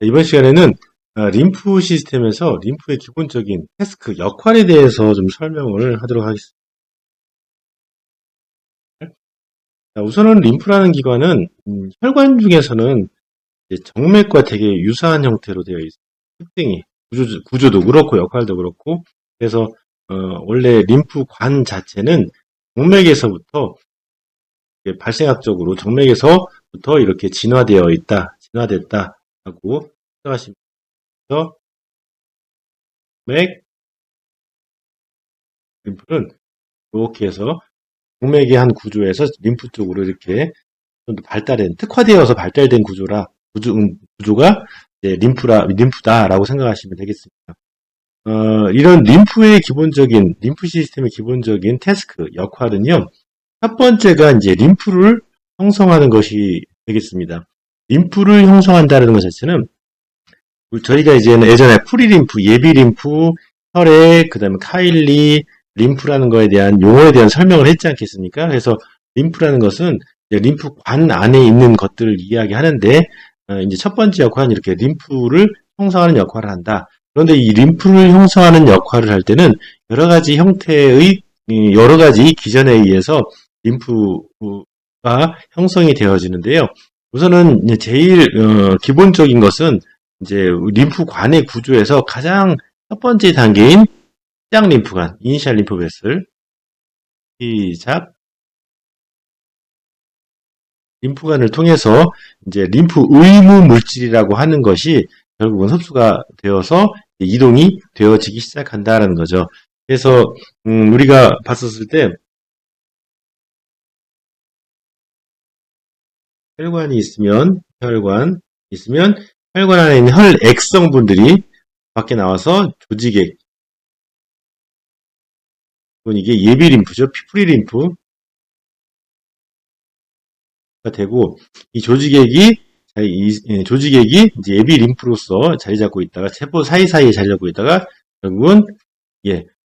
이번 시간에는 림프 시스템에서 림프의 기본적인 태스크, 역할에 대해서 좀 설명을 하도록 하겠습니다. 자, 우선은 림프라는 기관은 혈관 중에서는 이제 정맥과 되게 유사한 형태로 되어 있습니다. 특징이 구조도 그렇고 역할도 그렇고. 그래서 원래 림프관 자체는 정맥에서부터 발생학적으로 정맥에서부터 이렇게 진화됐다 하고 생각하시면 돼요. 맥 림프는 이렇게 해서 동맥의 한 구조에서 림프 쪽으로 이렇게 좀 더 특화되어서 발달된 구조가 이제 림프다라고 생각하시면 되겠습니다. 이런 림프 시스템의 기본적인 태스크, 역할은요, 첫 번째가 이제 림프를 형성하는 것이 되겠습니다. 림프를 형성한다는 것 자체는 저희가 이제는 예전에 프리림프, 예비림프, 혈액, 그 다음에 카일리, 림프라는 거에 대한 용어에 대한 설명을 했지 않겠습니까? 그래서 림프라는 것은 이제 림프관 안에 있는 것들을 이야기하는데, 이제 첫 번째 역할은 이렇게 림프를 형성하는 역할을 한다. 그런데 이 림프를 형성하는 역할을 할 때는 여러 가지 형태의 여러 가지 기전에 의해서 림프가 형성이 되어지는데요. 우선은 이제 제일 기본적인 것은 이제 림프관의 구조에서 가장 첫 번째 단계인 시작 림프관, 이니셜 림프 베슬, 시작 림프관을 통해서 이제 림프 의무 물질이라고 하는 것이 결국은 흡수가 되어서 이동이 되어지기 시작한다라는 거죠. 그래서 우리가 봤었을 때 혈관 안에 있는 혈액성분들이 밖에 나와서 조직액, 이게 예비 림프죠. 피프리 림프가 되고, 이 조직액이 이제 예비 림프로서 자리 잡고 있다가 세포 사이사이에 자리 잡고 있다가 결국은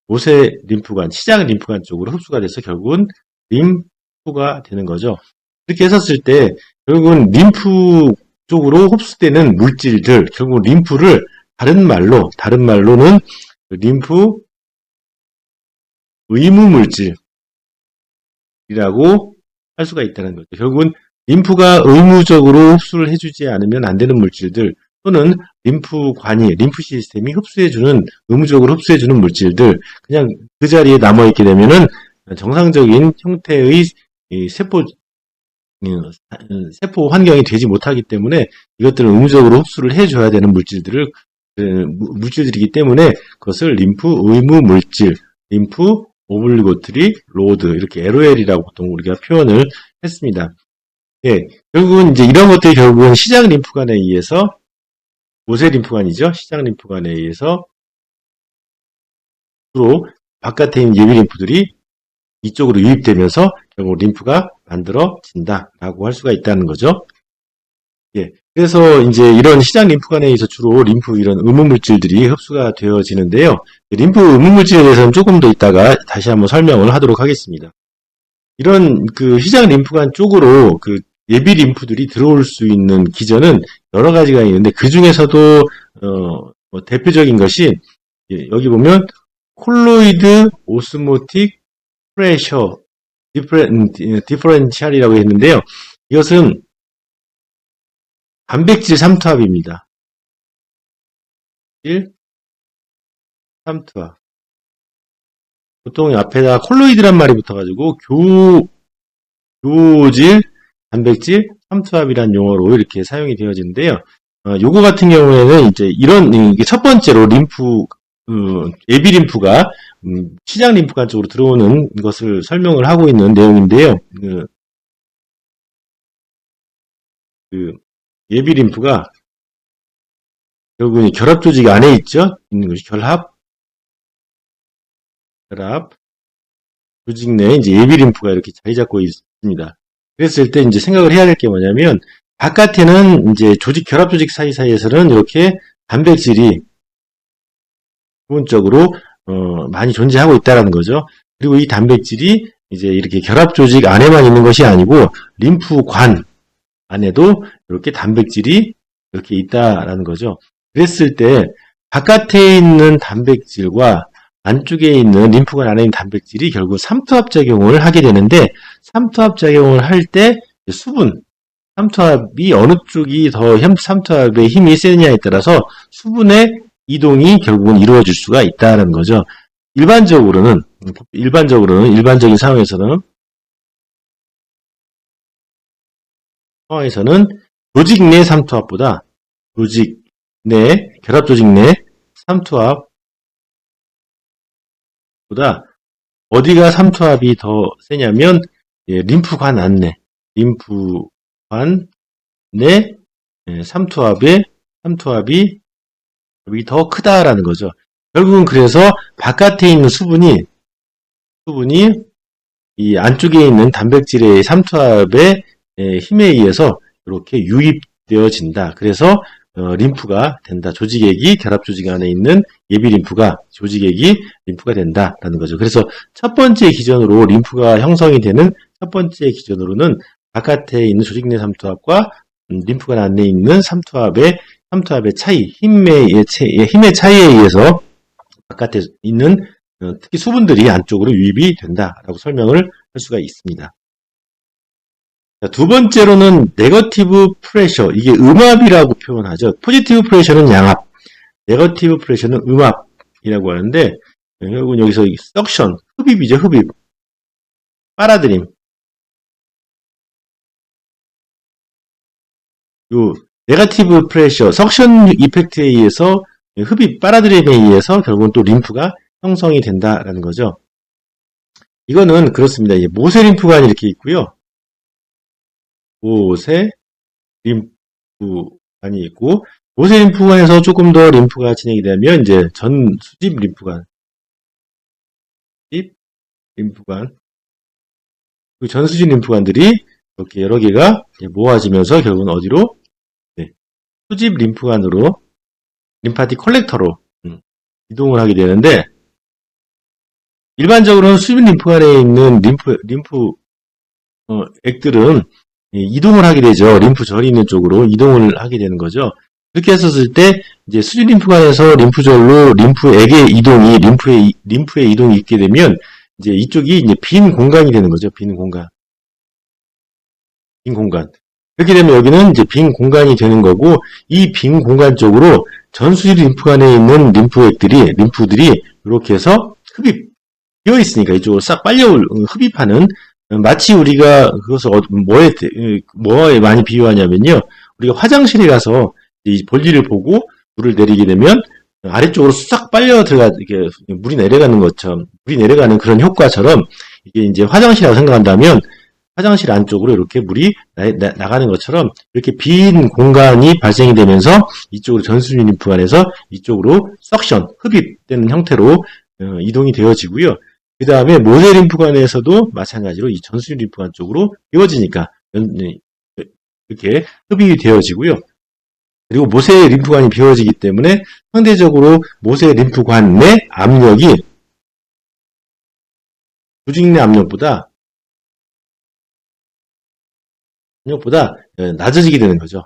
모세 림프관, 시작 림프관 쪽으로 흡수가 돼서 결국은 림프가 되는 거죠. 이렇게 했었을 때 결국은 림프 쪽으로 흡수되는 물질들, 결국 림프를 다른 말로는 림프 의무 물질이라고 할 수가 있다는 거죠. 결국은 림프가 의무적으로 흡수를 해주지 않으면 안 되는 물질들, 또는 림프 시스템이 의무적으로 흡수해주는 물질들, 그냥 그 자리에 남아있게 되면은 정상적인 형태의 세포 환경이 되지 못하기 때문에 이것들을 의무적으로 흡수를 해줘야 되는 물질들이기 때문에 그것을 림프 의무 물질, 림프 오블리고토리 로드, 이렇게 LOL이라고 보통 우리가 표현을 했습니다. 결국은 이제 이런 것들이 결국은 시작 림프관에 의해서, 모세 림프관이죠. 시작 림프관에 의해서 주로 바깥에 있는 예비 림프들이 이쪽으로 유입되면서 결국 림프가 만들어진다라고 할 수가 있다는 거죠. 그래서 이제 이런 시작 림프관에 의해서 주로 이런 의무 물질들이 흡수가 되어지는데요. 림프 의무 물질에 대해서는 조금 더 이따가 다시 한번 설명을 하도록 하겠습니다. 이런 그 시작 림프관 쪽으로 그 예비 림프들이 들어올 수 있는 기전은 여러 가지가 있는데, 그 중에서도 대표적인 것이 여기 보면 콜로이드 오스모틱 프레셔 디퍼런셜이라고 했는데요. 이것은 단백질 삼투압입니다. 3투압. 보통 앞에다 콜로이드란 말이 붙어가지고 교질 단백질 삼투압이란 용어로 이렇게 사용이 되어지는데요. 요거 같은 경우에는 이제 이게 첫 번째로 예비 림프가 시작 림프관 쪽으로 들어오는 것을 설명을 하고 있는 내용인데요. 예비 림프가 결국은 결합 조직 안에 있는 것이 결합 조직 내에 이제 예비 림프가 이렇게 자리 잡고 있습니다. 그랬을 때 이제 생각을 해야 될 게 뭐냐면, 바깥에는 이제 결합 조직 사이사이에서는 이렇게 단백질이 기본적으로 많이 존재하고 있다는 거죠. 그리고 이 단백질이 이제 이렇게 결합 조직 안에만 있는 것이 아니고 림프관 안에도 이렇게 단백질이 이렇게 있다라는 거죠. 그랬을 때 바깥에 있는 단백질과 안쪽에 있는 림프관 안에 있는 단백질이 결국 삼투압 작용을 하게 되는데, 삼투압 작용을 할 때 수분, 삼투압이 어느 쪽이 더 삼투압의 힘이 세느냐에 따라서 수분의 이동이 결국은 이루어질 수가 있다는 거죠. 일반적인 상황에서는 조직 내 삼투압보다 결합 조직 내 삼투압보다 어디가 삼투압이 더 세냐면, 림프관 안내, 림프관 내 삼투압이 더 크다라는 거죠. 결국은 그래서 바깥에 있는 수분이 이 안쪽에 있는 단백질의 삼투압의 힘에 의해서 이렇게 유입되어진다. 그래서 림프가 된다. 조직액이 결합 조직 안에 있는 예비 림프가 조직액이 림프가 된다라는 거죠. 그래서 첫 번째 기전으로 림프가 형성이 되는 첫 번째 기전으로는 바깥에 있는 조직 내 삼투압과 림프관 안에 있는 삼투압의 차이, 힘의 차이에 의해서 바깥에 있는 특히 수분들이 안쪽으로 유입이 된다라고 설명을 할 수가 있습니다. 자, 두 번째로는 네거티브 프레셔, 이게 음압이라고 표현하죠. 포지티브 프레셔는 양압, 네거티브 프레셔는 음압이라고 하는데, 결국은 여기서 석션, 흡입이죠. 흡입, 빨아들임. 요 네거티브 프레셔, 석션 이펙트에 의해서 흡입, 빨아들임에 의해서 결국은 또 림프가 형성이 된다라는 거죠. 이거는 그렇습니다. 모세 림프관이 이렇게 있고요. 모세 림프관이 있고, 모세 림프관에서 조금 더 림프가 진행이 되면 이제 전수집 림프관, 그 전수집 림프관들이 이렇게 여러 개가 모아지면서 결국은 어디로? 수집 림프관으로, 림파틱 컬렉터로 이동을 하게 되는데, 일반적으로는 수집 림프관에 있는 액들은 이동을 하게 되죠. 림프절이 있는 쪽으로 이동을 하게 되는 거죠. 이렇게 했었을 때 이제 수직 림프관에서 림프절로 림프액의 이동이 림프의 이동이 있게 되면 이제 이쪽이 이제 빈 공간이 되는 거죠. 빈 공간. 이렇게 되면 여기는 이제 빈 공간이 되는 거고, 이 빈 공간 쪽으로 전수질 림프관에 있는 림프들이 이렇게 해서 되어 있으니까 이쪽으로 싹 빨려 흡입하는, 마치 우리가 그것을 뭐에 많이 비유하냐면요. 우리가 화장실에 가서 이 볼일을 보고 물을 내리게 되면 아래쪽으로 싹 빨려 이렇게 물이 내려가는 것처럼, 물이 내려가는 그런 효과처럼 이게 이제 화장실이라고 생각한다면 화장실 안쪽으로 이렇게 물이 나가는 것처럼 이렇게 빈 공간이 발생이 되면서 이쪽으로 전수진 림프관에서 이쪽으로 석션, 흡입되는 형태로 이동이 되어지고요. 그 다음에 모세 림프관에서도 마찬가지로 이 전수진 림프관 쪽으로 이어지니까 이렇게 흡입이 되어지고요. 그리고 모세 림프관이 비워지기 때문에 상대적으로 모세 림프관 내 압력이 조직 내 압력보다 낮아지게 되는 거죠.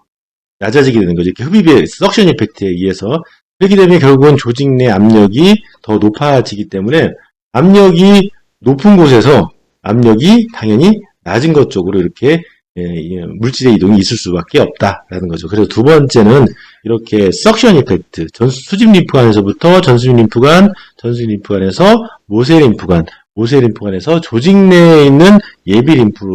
이렇게 흡입의 석션 이펙트에 의해서. 그렇게 되면 결국은 조직 내 압력이 더 높아지기 때문에 압력이 높은 곳에서 압력이 당연히 낮은 것 쪽으로 이렇게 물질의 이동이 있을 수밖에 없다라는 거죠. 그래서 두 번째는 이렇게 석션 이펙트, 수직 림프관에서부터 전수진 림프관에서 모세 림프관에서 조직 내에 있는 예비 림프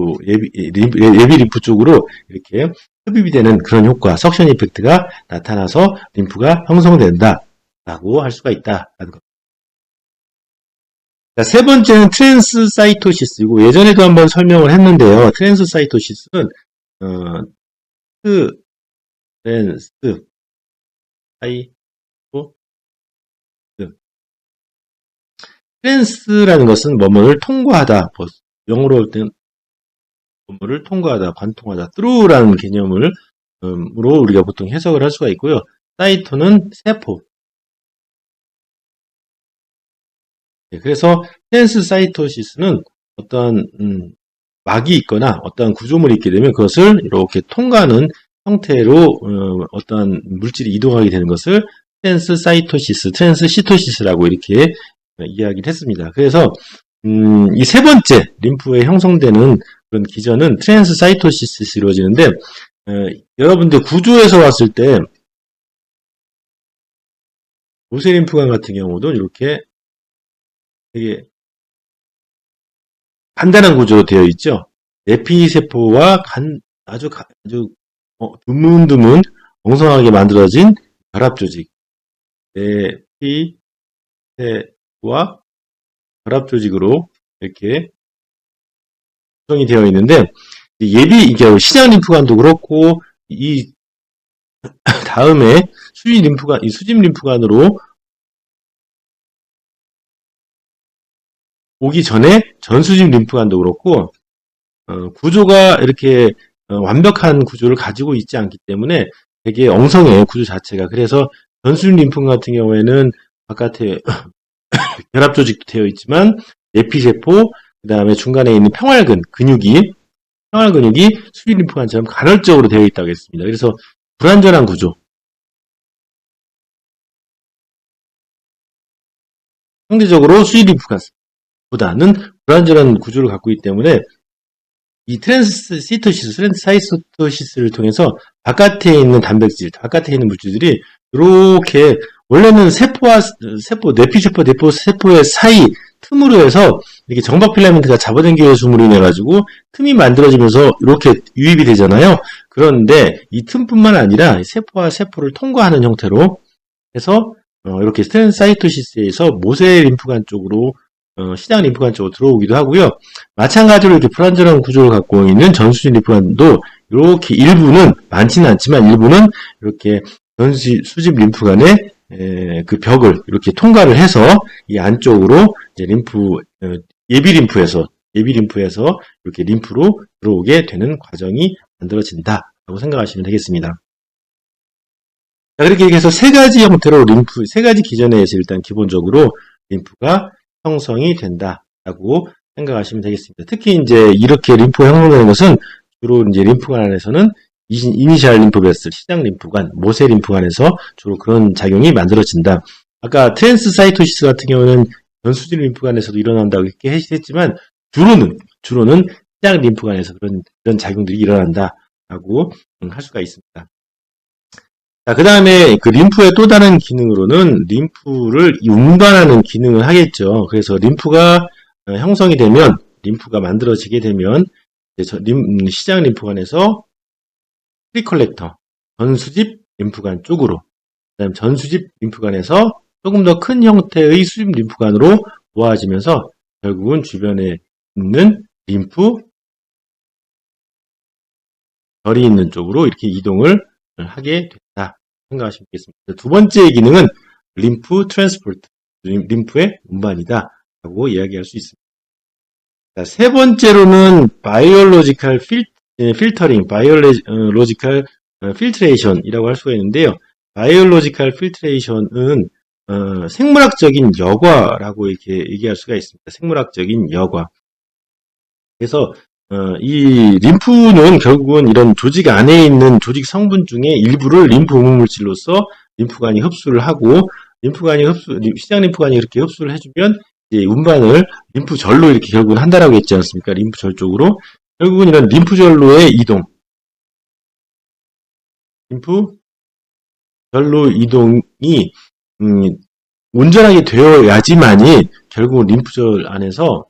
쪽으로 이렇게 흡입이 되는 그런 효과, 석션 이펙트가 나타나서 림프가 형성된다라고 할 수가 있다라는 겁니다. 자, 세 번째는 트랜스사이토시스이고, 예전에도 한번 설명을 했는데요. 트랜스사이토시스는 트랜스라는 것은 뭐뭐를 통과하다, 영어로 할 때는 뭐뭐를 통과하다, 관통하다, through라는 개념으로 우리가 보통 해석을 할 수가 있고요. 사이토는 세포. 그래서 트랜스사이토시스는 어떤 막이 있거나 어떤 구조물이 있게 되면 그것을 이렇게 통과하는 형태로 어떠한 물질이 이동하게 되는 것을 트랜스사이토시스, 트랜스시토시스라고 이렇게 이야기를 했습니다. 그래서 이 세 번째 림프에 형성되는 그런 기전은 트랜스사이토시스로 이루어지는데 여러분들 구조에서 봤을 때 모세림프관 같은 경우도 이렇게 되게 간단한 구조로 되어 있죠. 내피세포와 아주 드문드문 엉성하게 만들어진 결합 조직, 내피세포와 결합 조직으로 이렇게 구성이 되어 있는데 이게 시장 림프관도 그렇고 이 다음에 이 수직 림프관으로 오기 전에 전수직 림프관도 그렇고 구조가 이렇게 완벽한 구조를 가지고 있지 않기 때문에 되게 엉성해요, 구조 자체가. 그래서 전수직 림프관 같은 경우에는 바깥에 결합 조직도 되어 있지만 내피세포, 그 다음에 중간에 있는 평활 근육이 수직 림프관처럼 간헐적으로 되어 있다고 했습니다. 그래서 불완전한 구조. 상대적으로 수직 림프관보다는 불완전한 구조를 갖고 있기 때문에 이 트랜스사이토시스를 통해서 바깥에 있는 단백질, 바깥에 있는 물질들이 이렇게 원래는 내피세포의 사이 틈으로 해서 이렇게 정박 필라멘트가 잡아당겨 줌으로 인해 가지고 틈이 만들어지면서 이렇게 유입이 되잖아요. 그런데 이 틈뿐만 아니라 세포와 세포를 통과하는 형태로 해서 이렇게 트랜스사이토시스에서 모세 림프관 쪽으로 시장 림프관 쪽으로 들어오기도 하고요. 마찬가지로 이렇게 불완전한 구조를 갖고 있는 전수직 림프관도 이렇게 일부는 많지는 않지만 일부는 이렇게 수직 림프관의 그 벽을 이렇게 통과를 해서 이 안쪽으로 이제 예비 림프에서 이렇게 림프로 들어오게 되는 과정이 만들어진다라고 생각하시면 되겠습니다. 자, 그렇게 해서 세 가지 형태로 세 가지 기전에 의해서 일단 기본적으로 림프가 형성이 된다라고 생각하시면 되겠습니다. 특히 이제 이렇게 림프 형성되는 것은 주로 이제 림프관 안에서는 이니셜 림프베슬, 시장 림프관, 모세 림프관에서 주로 그런 작용이 만들어진다. 아까 트랜스사이토시스 같은 경우는 전수질 림프관에서도 일어난다고 이렇게 했지만 주로는 시장 림프관에서 그런 작용들이 일어난다라고 할 수가 있습니다. 자, 그 다음에 그 림프의 또 다른 기능으로는 림프를 운반하는 기능을 하겠죠. 그래서 림프가 형성이 되면, 림프가 만들어지게 되면, 시장 림프관에서 프리컬렉터, 전수집 림프관 쪽으로, 그 다음 전수집 림프관에서 조금 더 큰 형태의 수집 림프관으로 모아지면서 결국은 주변에 있는 림프, 결이 있는 쪽으로 이렇게 이동을 하게 된다 생각하시면 되겠습니다. 두 번째 기능은 림프 트랜스포트, 림프의 운반이다 라고 이야기할 수 있습니다. 자, 세 번째로는 바이올로지컬 필터링, 바이올로지컬 필트레이션이라고 할 수가 있는데요. 바이올로지컬 필트레이션은 생물학적인 여과라고 이렇게 얘기할 수가 있습니다. 생물학적인 여과. 그래서 이 림프는 결국은 이런 조직 안에 있는 조직 성분 중에 일부를 림프 음모물질로서 림프관이 흡수를 하고 시장 림프관이 이렇게 흡수를 해주면 이제 운반을 림프절로 이렇게 결국은 한다라고 했지 않습니까? 림프절 쪽으로 결국은 이런 림프절로의 이동, 림프절로 이동이 온전하게 되어야지만이 결국은 림프절 안에서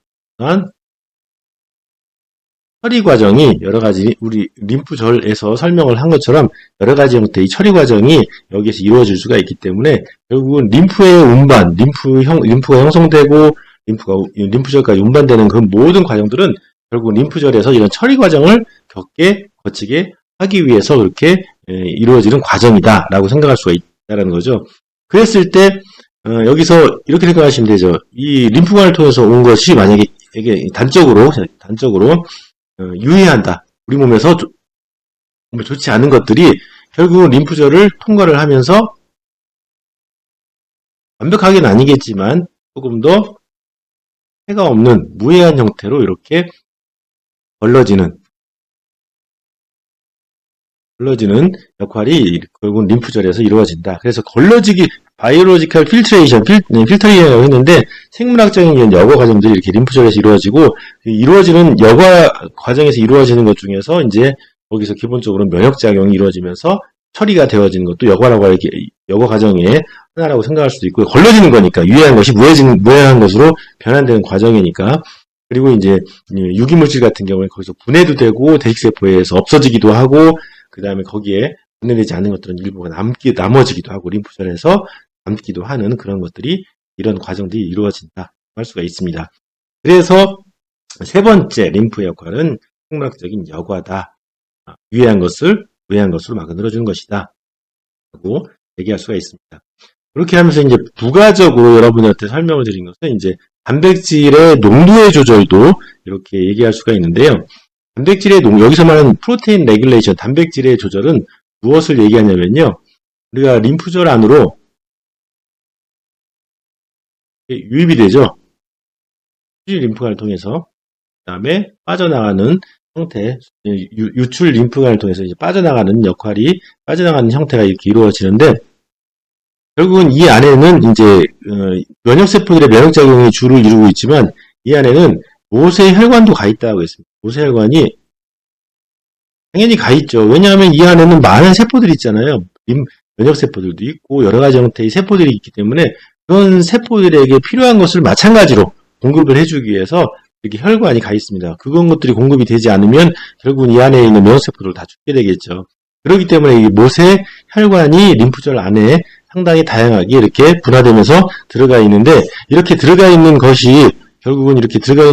처리 과정이 여러 가지 우리 림프절에서 설명을 한 것처럼 여러 가지 형태의 처리 과정이 여기에서 이루어질 수가 있기 때문에 결국은 림프의 운반, 림프가 형성되고 림프절까지 운반되는 그 모든 과정들은 결국 림프절에서 이런 처리 과정을 거치게 하기 위해서 그렇게 이루어지는 과정이다라고 생각할 수가 있다는 거죠. 그랬을 때 여기서 이렇게 생각하시면 되죠. 이 림프관을 통해서 온 것이 만약에 이게 단적으로 유해한다. 우리 몸에서 좋지 않은 것들이 결국은 림프절을 통과를 하면서 완벽하게는 아니겠지만 조금 더 해가 없는 무해한 형태로 이렇게 걸러지는, 걸러지는 역할이 결국은 림프절에서 이루어진다. 그래서 걸러지기, 바이오로지컬 필터링이라고 했는데 생물학적인 여과 과정들이 이렇게 림프절에서 이루어지고, 이루어지는 여과 과정에서 이루어지는 것 중에서 이제 거기서 기본적으로 면역작용이 이루어지면서 처리가 되어지는 것도 여과라고 이렇게 여과 과정의 하나라고 생각할 수도 있고, 걸러지는 거니까 유해한 것이 무해한 것으로 변환되는 과정이니까. 그리고 이제 유기물질 같은 경우에 거기서 분해도 되고 대식세포에서 없어지기도 하고, 그 다음에 거기에 분해되지 않은 것들은 일부가 남아지기도 하고 림프절에서 남기도 하는 그런 것들이, 이런 과정들이 이루어진다 할 수가 있습니다. 그래서 세 번째 림프의 역할은 생물학적인 여과다. 유해한 것을 무해한 것으로 만들어주는 것이다 라고 얘기할 수가 있습니다. 그렇게 하면서 이제 부가적으로 여러분한테 설명을 드린 것은 이제 단백질의 농도의 조절도 이렇게 얘기할 수가 있는데요. 단백질의 여기서 말하는 프로테인 레귤레이션, 단백질의 조절은 무엇을 얘기하냐면요. 우리가 림프절 안으로 유입이 되죠. 수질 림프관을 통해서. 그 다음에 빠져나가는 형태, 유출 림프관을 통해서 이제 빠져나가는 형태가 이렇게 이루어지는데, 결국은 이 안에는 이제 면역세포들의 면역작용이 주를 이루고 있지만, 이 안에는 모세혈관도 가 있다고 했습니다. 모세혈관이 당연히 가 있죠. 왜냐하면 이 안에는 많은 세포들이 있잖아요. 면역세포들도 있고 여러 가지 형태의 세포들이 있기 때문에 그런 세포들에게 필요한 것을 마찬가지로 공급을 해주기 위해서 이렇게 혈관이 가 있습니다. 그런 것들이 공급이 되지 않으면 결국은 이 안에 있는 면역세포들을 다 죽게 되겠죠. 그렇기 때문에 이 모세 혈관이 림프절 안에 상당히 다양하게 이렇게 분화되면서 들어가 있는데, 이렇게 들어가 있는 것이 결국은 이렇게 들어가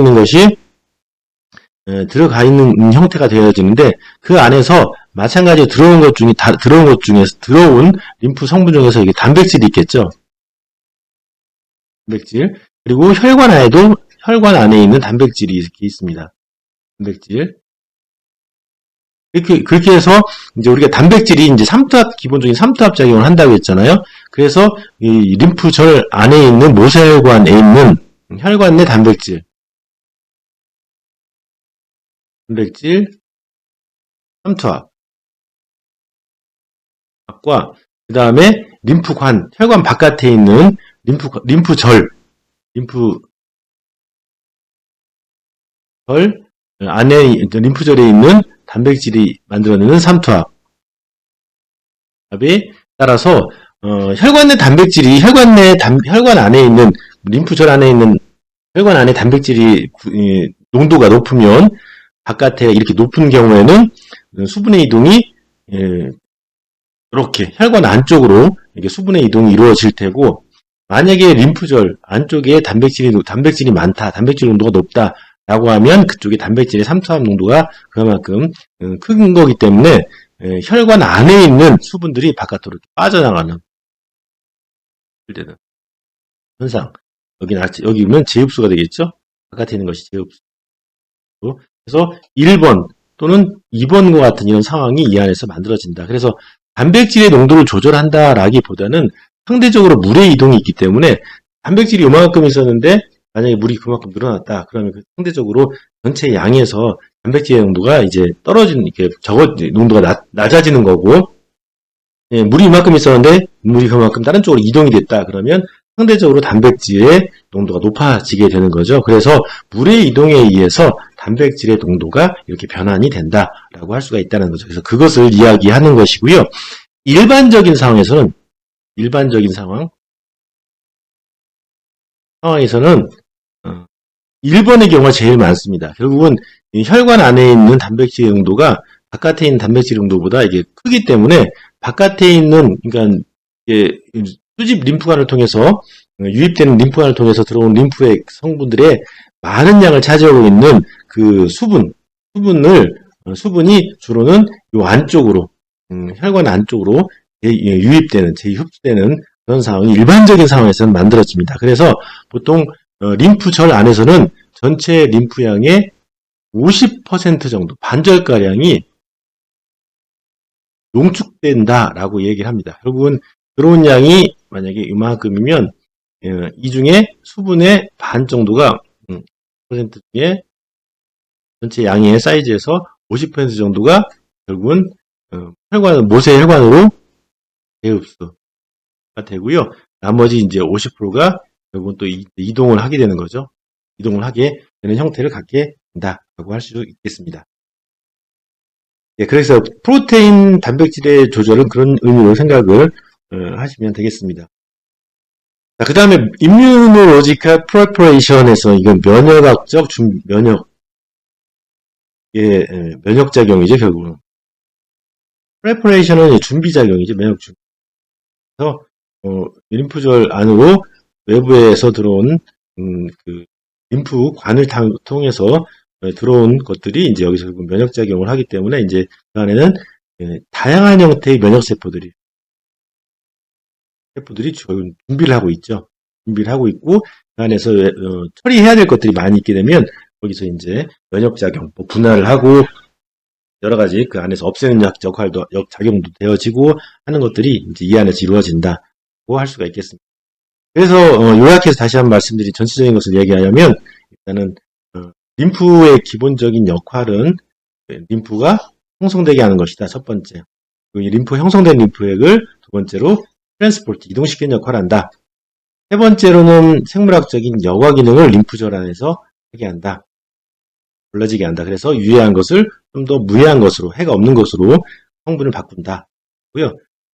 있는 형태가 되어지는데, 그 안에서 마찬가지로 들어온 림프 성분 중에서 이게 단백질이 있겠죠. 단백질. 그리고 혈관 안에 있는 단백질이 이렇게 있습니다. 단백질. 그렇게 해서 이제 우리가 단백질이 이제 기본적인 삼투압 작용을 한다고 했잖아요. 그래서 이 림프절 안에 있는 모세혈관에 있는 혈관 내 단백질, 삼투압과 그 다음에 혈관 바깥에 있는 림프절 안에 림프절에 있는 단백질이 만들어내는 삼투압에 따라서 혈관 내 단백질이 혈관 안에 있는 림프절 안에 있는 혈관 안에 단백질이 농도가 높으면, 바깥에 이렇게 높은 경우에는 수분의 이동이 이렇게 혈관 안쪽으로 이렇게 수분의 이동이 이루어질 테고, 만약에 림프절 안쪽에 단백질이 많다, 단백질 농도가 높다 라고 하면 그쪽에 단백질의 삼투압 농도가 그만큼 큰 거기 때문에 혈관 안에 있는 수분들이 바깥으로 빠져나가는 현상. 여기면 제흡수가 되겠죠? 바깥에 있는 것이 제흡수. 그래서 1번 또는 2번과 같은 이런 상황이 이 안에서 만들어진다. 그래서 단백질의 농도를 조절한다라기보다는 상대적으로 물의 이동이 있기 때문에, 단백질이 요만큼 있었는데 만약에 물이 그만큼 늘어났다. 그러면 상대적으로 전체 양에서 단백질의 농도가 이제 농도가 낮아지는 거고, 물이 이만큼 있었는데 물이 그만큼 다른 쪽으로 이동이 됐다. 그러면 상대적으로 단백질의 농도가 높아지게 되는 거죠. 그래서 물의 이동에 의해서 단백질의 농도가 이렇게 변환이 된다라고 할 수가 있다는 거죠. 그래서 그것을 이야기하는 것이고요. 일반적인 상황에서는 1번의 경우가 제일 많습니다. 결국은 혈관 안에 있는 단백질의 농도가 바깥에 있는 단백질 농도보다 이게 크기 때문에, 바깥에 있는, 그러니까 수집 림프관을 통해서 유입되는 림프관을 통해서 들어온 림프의 성분들의 많은 양을 차지하고 있는 그 수분이 주로는 요 안쪽으로, 혈관 안쪽으로 흡수되는 그런 상황이 일반적인 상황에서는 만들어집니다. 그래서 보통 림프절 안에서는 전체 림프양의 50% 정도, 반절가량이 농축된다라고 얘기를 합니다. 결국은 들어온 양이 만약에 이만큼이면 이 중에 수분의 반 정도가, 퍼센트 중에 전체 양의 사이즈에서 50% 정도가 결국은 모세 혈관으로 재흡수가 되고요. 나머지 이제 50%가 결국은 또 이동을 하게 되는 거죠. 이동을 하게 되는 형태를 갖게 된다라고 할 수 있겠습니다. 예, 그래서 프로테인 단백질의 조절은 그런 의미로 생각을 하시면 되겠습니다. 그 다음에 immunological preparation에서 이건 면역학적 면역작용이죠, 결국은. preparation은 준비작용이죠, 면역준. 그래서, 림프절 안으로 외부에서 들어온, 그, 림프관을 통해서 들어온 것들이 이제 여기서 면역작용을 하기 때문에 이제 그 안에는 다양한 형태의 면역세포들이 준비를 하고 있죠. 준비를 하고 있고 그 안에서 처리해야 될 것들이 많이 있게 되면 거기서 이제 면역작용, 분할을 하고 여러 가지 그 안에서 없애는 작용도 되어지고 하는 것들이 이제 이 안에서 이루어진다고 할 수가 있겠습니다. 그래서 요약해서 다시 한번 말씀드린 전체적인 것을 얘기하려면 일단은 림프의 기본적인 역할은 림프가 형성되게 하는 것이다. 첫 번째. 형성된 림프액을 두 번째로 트랜스포트, 이동시키는 역할을 한다. 세 번째로는 생물학적인 여과 기능을 림프절 안에서 하게 한다. 불러지게 한다. 그래서 유해한 것을 좀 더 무해한 것으로, 해가 없는 것으로 성분을 바꾼다.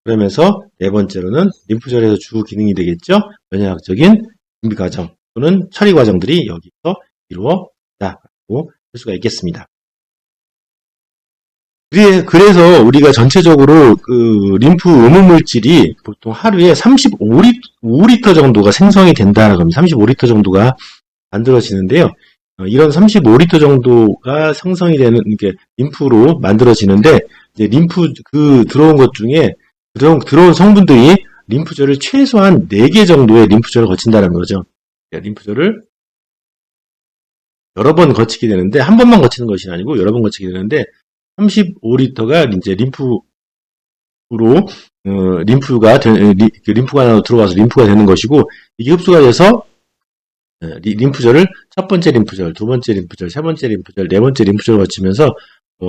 그러면서 네 번째로는 림프절에서 주 기능이 되겠죠. 면역학적인 준비 과정 또는 처리 과정들이 여기서 이루어진다고 할 수가 있겠습니다. 그래서 우리가 전체적으로 그 림프 음흡물질이 보통 하루에 35리터 정도가 생성이 된다라고 합니다. 35리터 정도가 만들어지는데요. 이런 35리터 정도가 생성이 되는 게 림프로 만들어지는데 이제 들어온 것 중에 들어온 성분들이 림프절을 최소한 4개 정도의 림프절을 거친다는 거죠. 림프절을 여러 번 거치게 되는데 한 번만 거치는 것이 아니고 여러 번 거치게 되는데 35리터가 이제 림프관으로 들어가서 림프가 되는 것이고 이게 흡수가 돼서 림프절을 첫 번째 림프절, 두 번째 림프절, 세 번째 림프절, 네 번째 림프절을 거치면서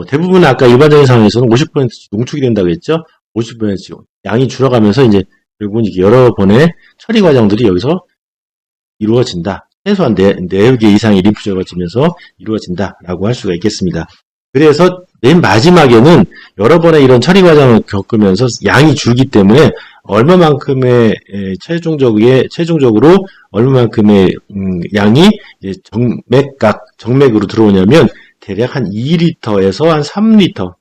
대부분 아까 일반적인 상황에서는 50%씩 농축이 된다고 했죠. 50%씩 양이 줄어가면서 이제 결국은 이게 여러 번의 처리 과정들이 여기서 이루어진다. 최소한 4개 이상의 림프절을 거치면서 이루어진다라고 할 수가 있겠습니다. 그래서 맨 마지막에는 여러 번의 이런 처리 과정을 겪으면서 양이 줄기 때문에 얼마만큼의 최종적으로 얼마만큼의 양이 정맥으로 들어오냐면 대략 한 2리터에서 한 3리터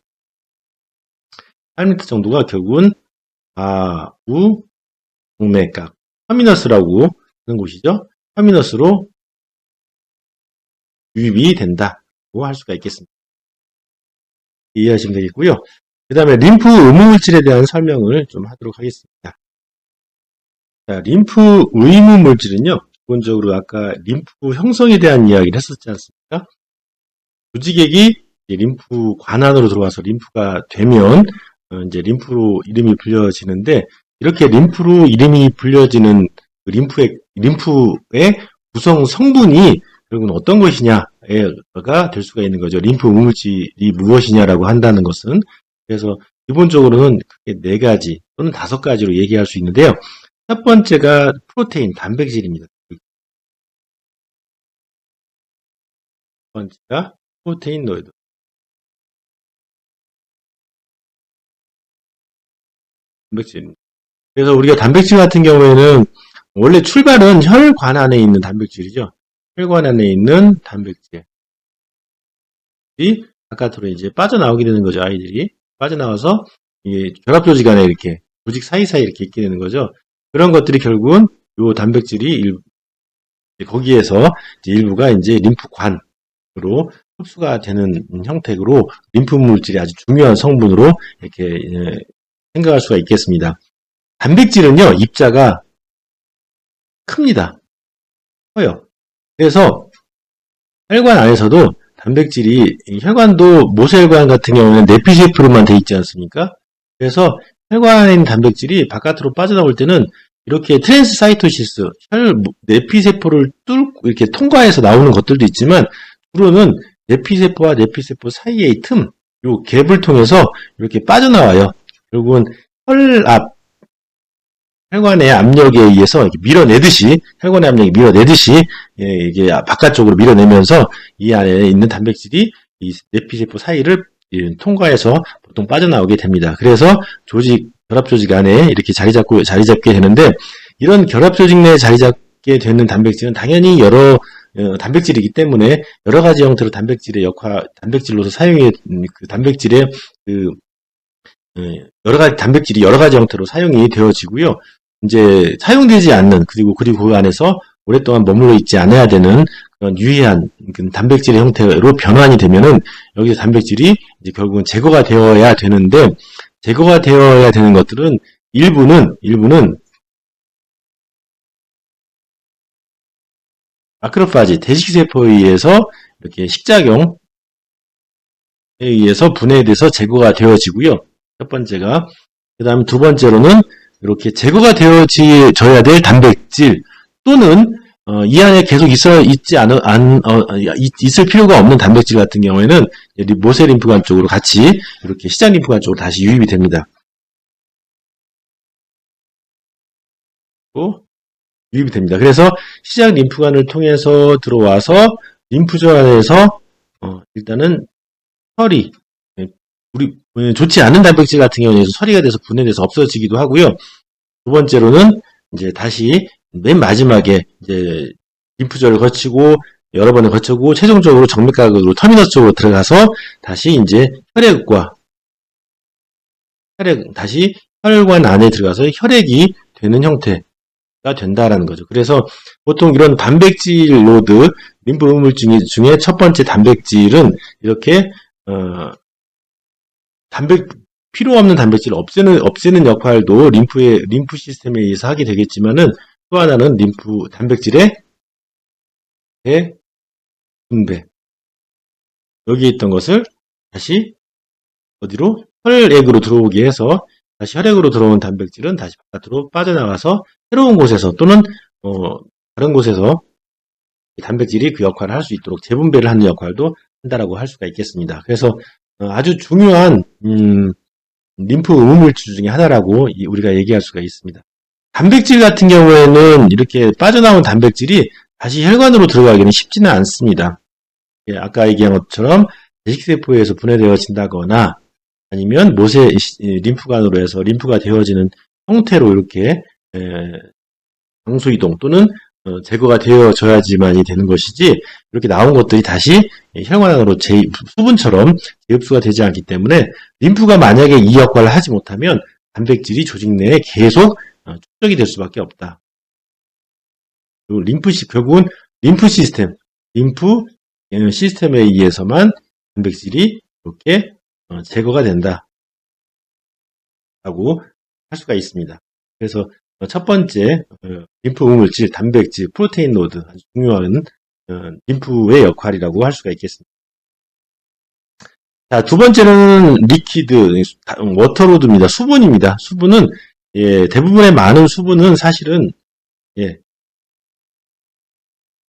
정도가 결국은 좌우 정맥각 터미너스라고 하는 곳이죠. 터미너스로 유입이 된다고 할 수가 있겠습니다. 이해하시면 되겠고요. 그 다음에 림프 의무물질에 대한 설명을 좀 하도록 하겠습니다. 자, 림프 의무물질은요, 기본적으로 아까 림프 형성에 대한 이야기를 했었지 않습니까? 조직액이 림프관 안으로 들어와서 림프가 되면 이제 림프로 이름이 불려지는데 이렇게 림프로 이름이 불려지는 림프의 구성 성분이 결국은 어떤 것이냐가 될 수가 있는 거죠. 림프 의무물질이 무엇이냐라고 한다는 것은. 그래서 기본적으로는 크게 4가지 또는 5가지로 얘기할 수 있는데요. 첫 번째가 프로테인, 단백질입니다. 첫 번째가 프로테인노이드. 단백질입니다. 그래서 우리가 단백질 같은 경우에는 원래 출발은 혈관 안에 있는 단백질이죠. 혈관 안에 있는 단백질이 바깥으로 이제 빠져나오게 되는 거죠. 아이들이 빠져나와서 결합조직 안에 이렇게 조직 사이사이 이렇게 있게 되는 거죠. 그런 것들이 결국은 요 단백질이 거기에서 일부가 이제 림프관으로 흡수가 되는 형태로 림프 물질이 아주 중요한 성분으로 이렇게 생각할 수가 있겠습니다. 단백질은요, 입자가 큽니다. 커요. 그래서 혈관 안에서도 단백질이, 혈관도 모세혈관 같은 경우는 내피세포로만 돼 있지 않습니까? 그래서 혈관 안에 있는 단백질이 바깥으로 빠져나올 때는 이렇게 트랜스사이토시스, 내피세포를 뚫고 이렇게 통과해서 나오는 것들도 있지만 주로는 내피세포와 내피세포 사이의 틈, 요 갭을 통해서 이렇게 빠져나와요. 결국은 혈관의 압력에 의해서 이렇게 밀어내듯이, 혈관의 압력이 밀어내듯이, 이게 바깥쪽으로 밀어내면서 이 안에 있는 단백질이 이 내피세포 사이를 통과해서 보통 빠져나오게 됩니다. 그래서 결합 조직 안에 이렇게 자리 잡게 되는데, 이런 결합 조직 내에 자리 잡게 되는 단백질은 당연히 여러 단백질이기 때문에 여러 가지 형태로 단백질로서 사용해 그 단백질의 여러 가지 단백질이 여러 가지 형태로 사용이 되어지고요. 이제 사용되지 않는 그리고 그 안에서 오랫동안 머물러 있지 않아야 되는 그런 유해한 단백질의 형태로 변환이 되면은 여기서 단백질이 이제 결국은 제거가 되어야 되는데, 제거가 되어야 되는 것들은 일부는 마크로파지 대식세포에 의해서 이렇게 식작용에 의해서 분해돼서 제거가 되어지고요. 첫 번째가. 그 다음 두 번째로는 이렇게 제거가 되어져야 될 단백질 또는 이 안에 계속 있을 필요가 없는 단백질 같은 경우에는 모세 림프관 쪽으로 같이 이렇게 시작 림프관 쪽으로 다시 유입이 됩니다. 유입이 됩니다. 그래서 시작 림프관을 통해서 들어와서 림프절 안에서 일단은 혈이 좋지 않은 단백질 같은 경우는 처리가 돼서 분해돼서 없어지기도 하고요. 두 번째로는 이제 다시 맨 마지막에 이제 림프절을 거치고 여러 번을 거치고 최종적으로 정맥각으로 터미너스 쪽으로 들어가서 다시 이제 다시 혈관 안에 들어가서 혈액이 되는 형태가 된다라는 거죠. 그래서 보통 이런 단백질 로드 림프 음물 중에 첫 번째 단백질은 이렇게 필요 없는 분배질을 없애는 역할도 림프 시스템에 의해서 하게 되겠지만은, 또 하나는 단백질의 분배. 여기에 있던 것을 다시 어디로? 혈액으로 들어오게 해서 다시 혈액으로 들어온 단백질은 다시 바깥으로 빠져나가서 새로운 곳에서 또는 다른 곳에서 단백질이 그 역할을 할 수 있도록 재분배를 하는 역할도 한다라고 할 수가 있겠습니다. 그래서 아주 중요한 림프 음물질 중에 하나라고 우리가 얘기할 수가 있습니다. 단백질 같은 경우에는 이렇게 빠져나온 단백질이 다시 혈관으로 들어가기는 쉽지는 않습니다. 아까 얘기한 것처럼 대식세포에서 분해되어진다거나 아니면 모세 림프관으로 해서 림프가 되어지는 형태로 이렇게 장소이동 또는 제거가 되어져야지만이 되는 것이지, 이렇게 나온 것들이 다시 혈관 안으로 수분처럼 재흡수가 되지 않기 때문에 림프가 만약에 이 역할을 하지 못하면 단백질이 조직 내에 계속 축적이 될 수밖에 없다. 그리고 결국은 림프 시스템에 의해서만 단백질이 이렇게 제거가 된다 라고 할 수가 있습니다. 그래서 첫 번째 림프 음물질, 단백질, 프로테인 노드, 아주 중요한 림프의 역할이라고 할 수가 있겠습니다. 자, 두 번째는 리퀴드, 워터로드입니다. 수분입니다. 수분은 대부분의 많은 수분은 사실은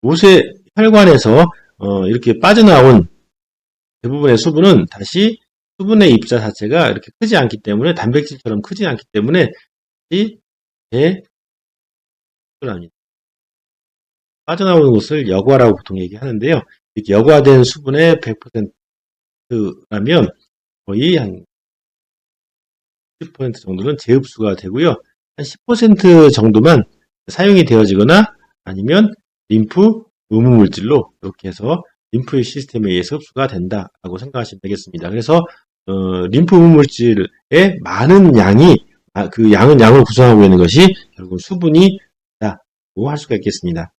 모세 혈관에서 이렇게 빠져나온 대부분의 수분은 다시 수분의 입자 자체가 이렇게 크지 않기 때문에, 단백질처럼 크지 않기 때문에 빠져나오는 것을 여과라고 보통 얘기하는데요. 이렇게 여과된 수분의 100%라면 거의 한 10% 정도는 재흡수가 되고요. 한 10% 정도만 사용이 되어지거나 아니면 림프 음물질로 이렇게 해서 림프의 시스템에 의해서 흡수가 된다라고 생각하시면 되겠습니다. 그래서 림프 음물질의 많은 양이 그 양을 구성하고 있는 것이 결국 수분이다고 할 수가 있겠습니다.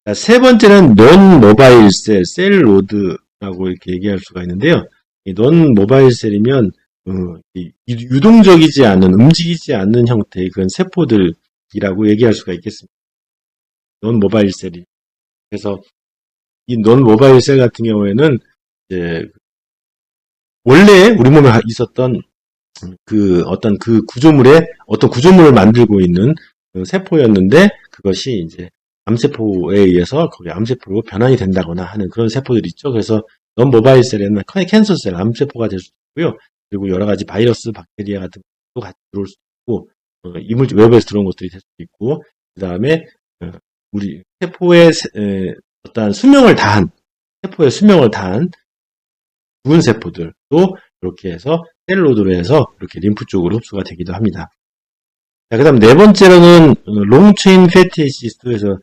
자, 세 번째는 논 모바일 셀 로드라고 이렇게 얘기할 수가 있는데요. 논 모바일 셀이면 유동적이지 않은, 움직이지 않는 형태의 그런 세포들이라고 얘기할 수가 있겠습니다. 논 모바일 셀이. 그래서 이 논 모바일 셀 같은 경우에는 이제 원래 우리 몸에 있었던 어떤 구조물을 만들고 있는 세포였는데, 그것이 이제 암세포에 의해서 거기 암세포로 변환이 된다거나 하는 그런 세포들이 있죠. 그래서 non 모바일 셀에는 캔서 셀, 암세포가 될 수도 있고요. 그리고 여러 가지 바이러스, 박테리아 같은 것도 같이 들어올 수도 있고, 이물질 외부에서 들어온 것들이 될 수도 있고, 그 다음에 우리 세포의 어떠한 세포의 수명을 다한 죽은 세포들도 이렇게 해서 셀로드로 해서 이렇게 림프 쪽으로 흡수가 되기도 합니다. 자, 그 다음 네 번째로는 롱체인 패티 애시드에서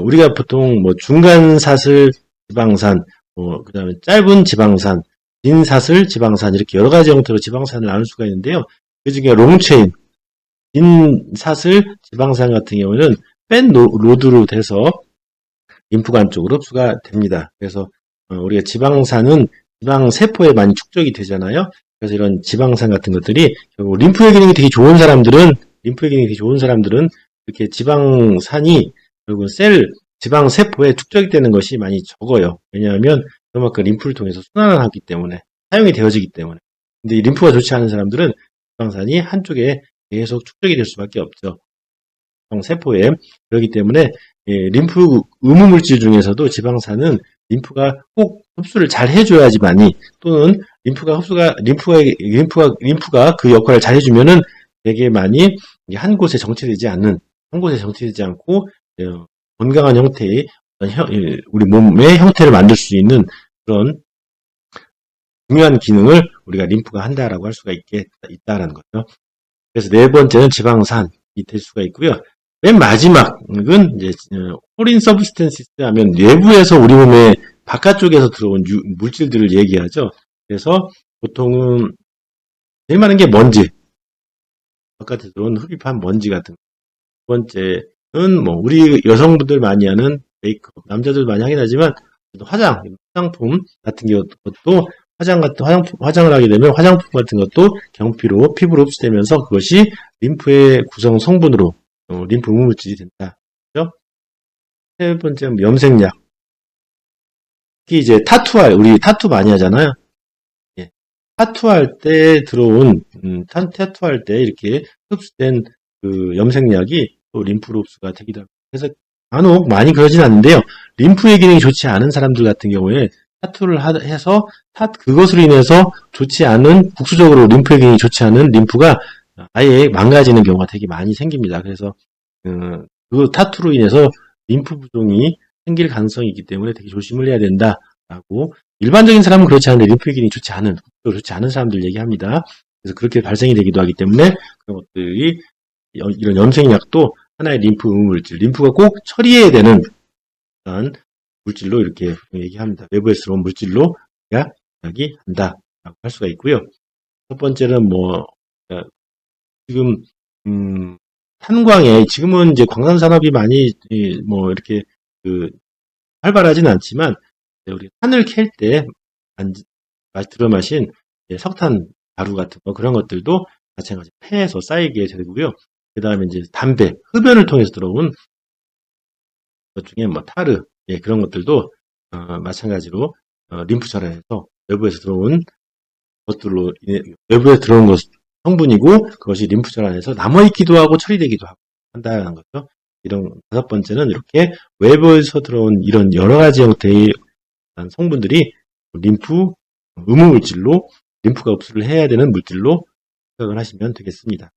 우리가 보통 뭐 중간사슬 지방산, 그 다음에 짧은 지방산, 긴 사슬 지방산 이렇게 여러 가지 형태로 지방산을 나눌 수가 있는데요. 그 중에 롱체인, 긴 사슬 지방산 같은 경우는 뺀 로드로 돼서 림프관 쪽으로 흡수가 됩니다. 그래서 우리가 지방산은 지방 세포에 많이 축적이 되잖아요. 그래서 이런 지방산 같은 것들이 결국 림프의 기능이 되게 좋은 사람들은 이렇게 지방산이 결국 지방 세포에 축적이 되는 것이 많이 적어요. 왜냐하면 그만큼 림프를 통해서 순환을 하기 때문에 사용이 되어지기 때문에. 근데 이 림프가 좋지 않은 사람들은 지방산이 한쪽에 계속 축적이 될 수밖에 없죠. 세포에. 그렇기 때문에 림프 의무물질 중에서도 지방산은 림프가 꼭 흡수를 잘 해줘야지만이 또는 림프가 그 역할을 잘 해주면은 되게 많이 한 곳에 정체되지 않고 건강한 형태의 우리 몸의 형태를 만들 수 있는 그런 중요한 기능을 우리가 림프가 한다라고 할 수가 있다라는 거죠. 그래서 네 번째는 지방산이 될 수가 있고요. 맨 마지막은 이제 포린 서브스텐시스 하면 내부에서 우리 몸의 바깥쪽에서 들어온 물질들을 얘기하죠. 그래서 보통은 제일 많은 게 먼지, 바깥에 들어온 흡입한 먼지 같은 거. 두 번째는 뭐 우리 여성분들 많이 하는 메이크업, 남자들 많이 하긴 하지만 화장품 같은 것도 화장을 하게 되면 화장품 같은 것도 경피로 피부로 흡수되면서 그것이 림프의 구성 성분으로 림프 의무물질이 된다. 그렇죠? 세 번째는 염색약. 특히 이제 우리 타투 많이 하잖아요. 예. 타투할 때 이렇게 흡수된 그 염색약이 또 림프로 흡수가 되기도 합니다. 그래서 간혹 많이 그러진 않는데요. 림프의 기능이 좋지 않은 사람들 같은 경우에 타투를 해서 그것으로 인해서 국수적으로 림프의 기능이 좋지 않은 림프가 아예 망가지는 경우가 되게 많이 생깁니다. 그래서 그 타투로 인해서 림프 부종이 생길 가능성이 있기 때문에 되게 조심을 해야 된다라고 일반적인 사람은 그렇지 않은데 림프의 기능이 좋지 않은 사람들 얘기합니다. 그래서 그렇게 발생이 되기도 하기 때문에 그런 것들이 이런 염색약도 하나의 림프 의무물질, 림프가 꼭 처리해야 되는 그런 물질로 이렇게 얘기합니다. 외부에서 들어온 물질로 이야기한다라고 할 수가 있고요. 첫 번째는 지금 탄광에 지금은 이제 광산 산업이 많이 이렇게 활발하진 않지만 우리 산을 캘 때 들어 마신 석탄 가루 같은 거 그런 것들도 마찬가지 폐에서 쌓이게 되고요. 그 다음에 이제 담배, 흡연을 통해서 들어온 것 중에 타르 그런 것들도 마찬가지로 림프 절하에서 외부에서 들어온 것 성분이고 그것이 림프 절안에서 남아있기도 하고 처리되기도 하고 한다는 거죠. 이런 다섯 번째는 이렇게 외부에서 들어온 이런 여러 가지 형태의 성분들이 림프 의무물질로 림프가 흡수를 해야 되는 물질로 생각을 하시면 되겠습니다.